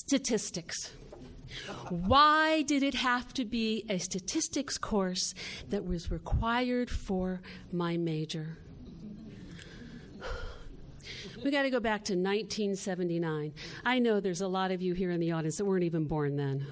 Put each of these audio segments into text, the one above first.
Statistics. Why did it have to be a statistics course that was required for my major? We got to go back to 1979. I know there's a lot of you here in the audience that weren't even born then.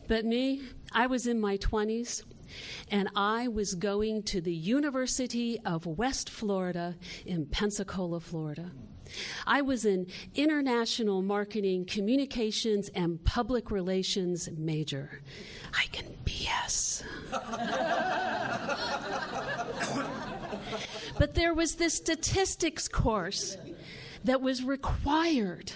But me, I was in my 20s, and I was going to the University of West Florida in Pensacola, Florida. I was an international marketing, communications, and public relations major. I can BS. But there was this statistics course that was required.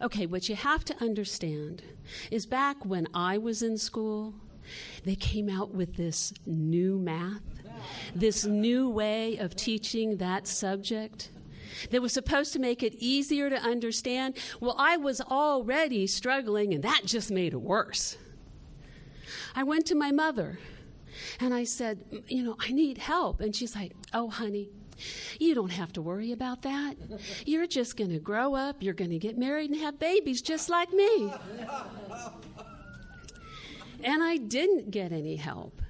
Okay, what you have to understand is back when I was in school, they came out with this new math, this new way of teaching that subject that was supposed to make it easier to understand. Well, I was already struggling, and that just made it worse. I went to my mother, and I said, I need help. And she's like, oh, honey, you don't have to worry about that. You're just going to grow up, you're going to get married and have babies just like me. And I didn't get any help.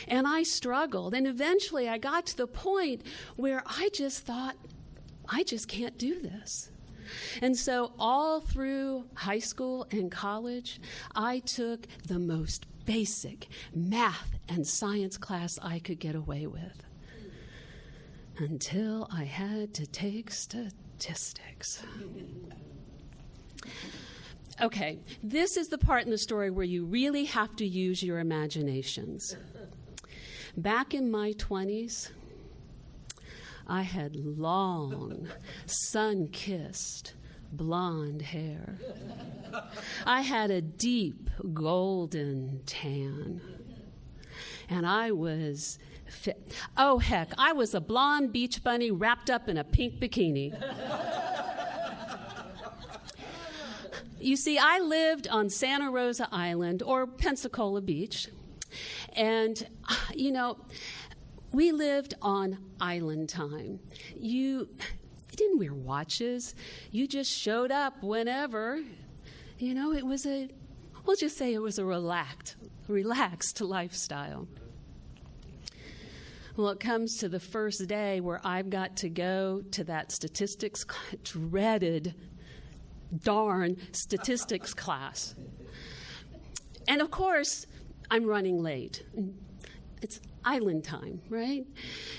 And I struggled. And eventually I got to the point where I just thought, I just can't do this. And so all through high school and college, I took the most basic math and science class I could get away with. Until I had to take statistics. Okay, this is the part in the story where you really have to use your imaginations. Back in my 20s, I had long, sun-kissed, blonde hair. I had a deep golden tan. And I was fit. Oh, heck, I was a blonde beach bunny wrapped up in a pink bikini. You see, I lived on Santa Rosa Island, or Pensacola Beach, and, we lived on island time. You didn't wear watches. You just showed up whenever. It was we'll just say it was a relaxed lifestyle. Well, it comes to the first day where I've got to go to that dreaded darn statistics class. And of course, I'm running late. It's island time, right?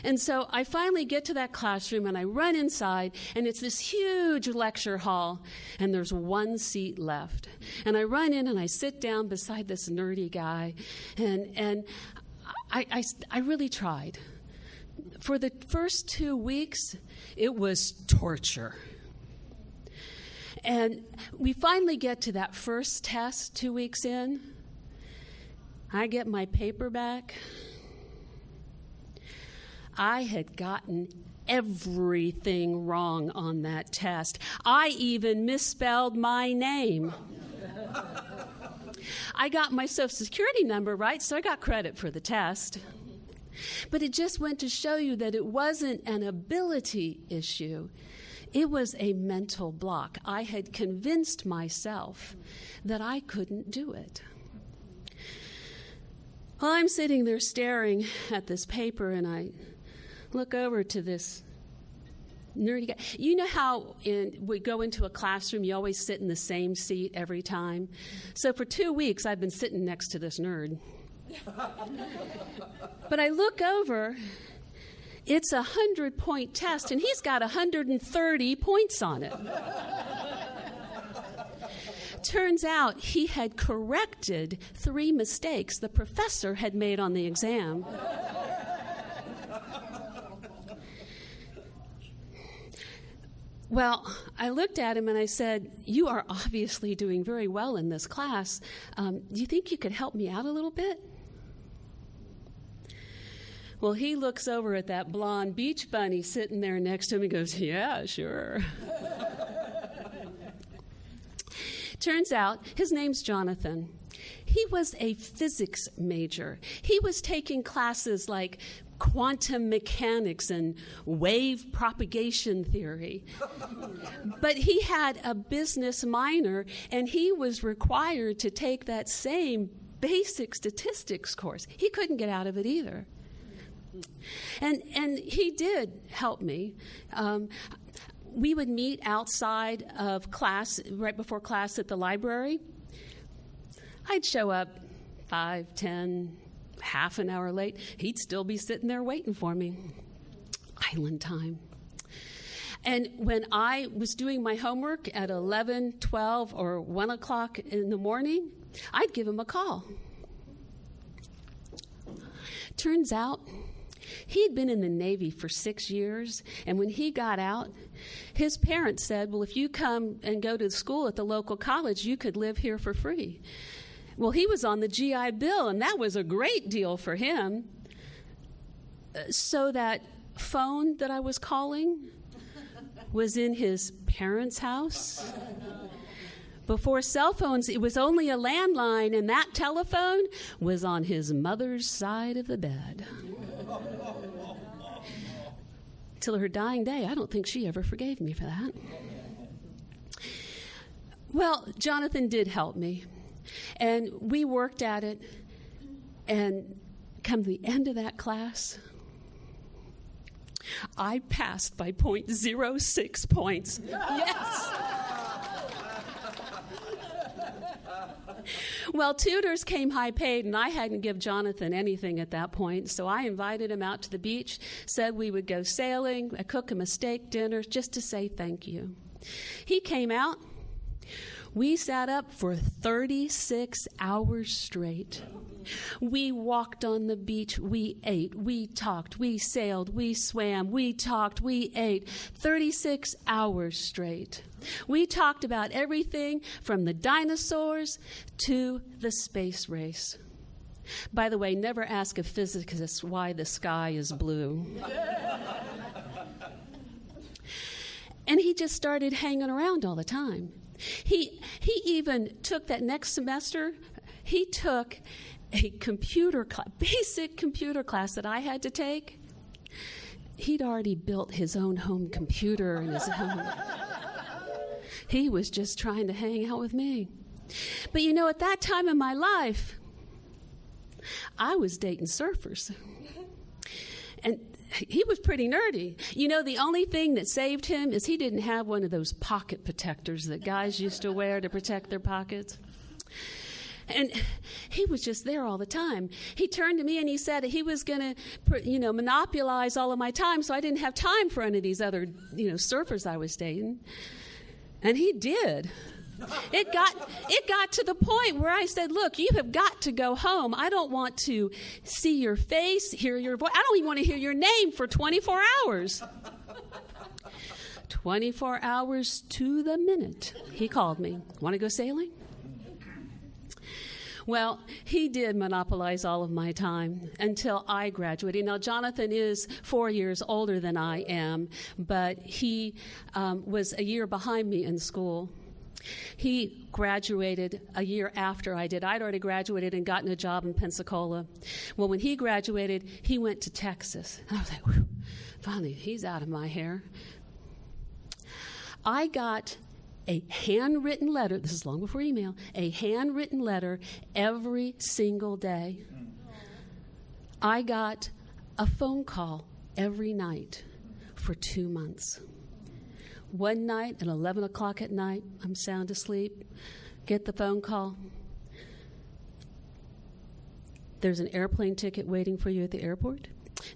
And so I finally get to that classroom and I run inside, and it's this huge lecture hall, and there's one seat left. And I run in and I sit down beside this nerdy guy, and I really tried. For the first 2 weeks, it was torture. And we finally get to that first test 2 weeks in. I get my paper back. I had gotten everything wrong on that test. I even misspelled my name. I got my Social Security number right, so I got credit for the test. But it just went to show you that it wasn't an ability issue. It was a mental block. I had convinced myself that I couldn't do it. Well, I'm sitting there staring at this paper, and I look over to this nerdy guy. You know how we go into a classroom, you always sit in the same seat every time? So for 2 weeks, I've been sitting next to this nerd. But I look over, it's a 100-point test, and he's got 130 points on it. Turns out he had corrected 3 mistakes the professor had made on the exam. Well, I looked at him and I said, "You are obviously doing very well in this class. Do you think you could help me out a little bit?" Well, he looks over at that blonde beach bunny sitting there next to him and goes, "Yeah, sure." Turns out his name's Jonathan. He was a physics major. He was taking classes like quantum mechanics and wave propagation theory. But he had a business minor, and he was required to take that same basic statistics course. He couldn't get out of it either. And he did help me. We would meet outside of class, right before class at the library. I'd show up 5, 10, half an hour late. He'd still be sitting there waiting for me. Island time. And when I was doing my homework at 11, 12, or 1 o'clock in the morning, I'd give him a call. Turns out, he'd been in the Navy for 6 years, and when he got out, his parents said, well, if you come and go to school at the local college, you could live here for free. Well, he was on the GI Bill, and that was a great deal for him. So that phone that I was calling was in his parents' house. Before cell phones, it was only a landline, and that telephone was on his mother's side of the bed. Till her dying day, I don't think she ever forgave me for that. Well, Jonathan did help me, and we worked at it, and come the end of that class, I passed by 0.06 points. Yes! Well, tutors came high paid, and I hadn't given Jonathan anything at that point, so I invited him out to the beach, said we would go sailing, I cook him a steak dinner just to say thank you. He came out. We sat up for 36 hours straight. We walked on the beach, we ate, we talked, we sailed, we swam, we talked, we ate, 36 hours straight. We talked about everything from the dinosaurs to the space race. By the way, never ask a physicist why the sky is blue. And he just started hanging around all the time. He even took that next semester, he took a computer class, basic computer class that I had to take. He'd already built his own home computer in his home. He was just trying to hang out with me. But you know, at that time in my life, I was dating surfers. And he was pretty nerdy. You know, the only thing that saved him is he didn't have one of those pocket protectors that guys used to wear to protect their pockets. And he was just there all the time. He turned to me and he said he was going to, monopolize all of my time, so I didn't have time for any of these other, surfers I was dating. And he did. It got to the point where I said, look, you have got to go home. I don't want to see your face, hear your voice. I don't even want to hear your name for 24 hours. 24 hours to the minute, he called me. Want to go sailing? Well, he did monopolize all of my time until I graduated. Now, Jonathan is 4 years older than I am, but he was a year behind me in school. He graduated a year after I did. I'd already graduated and gotten a job in Pensacola. Well, when he graduated, he went to Texas. And I was like, whew, finally, he's out of my hair. I got a handwritten letter, this is long before email, a handwritten letter every single day. I got a phone call every night for 2 months. One night at 11 o'clock at night, I'm sound asleep, get the phone call. There's an airplane ticket waiting for you at the airport.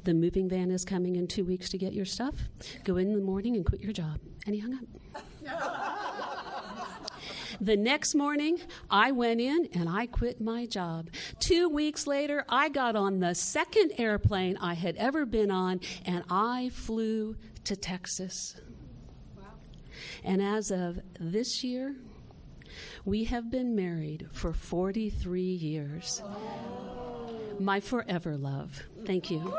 The moving van is coming in 2 weeks to get your stuff. Go in the morning and quit your job. And he hung up. The next morning, I went in and I quit my job. 2 weeks later, I got on the second airplane I had ever been on, and I flew to Texas. Wow. And as of this year, we have been married for 43 years. My forever love. Thank you.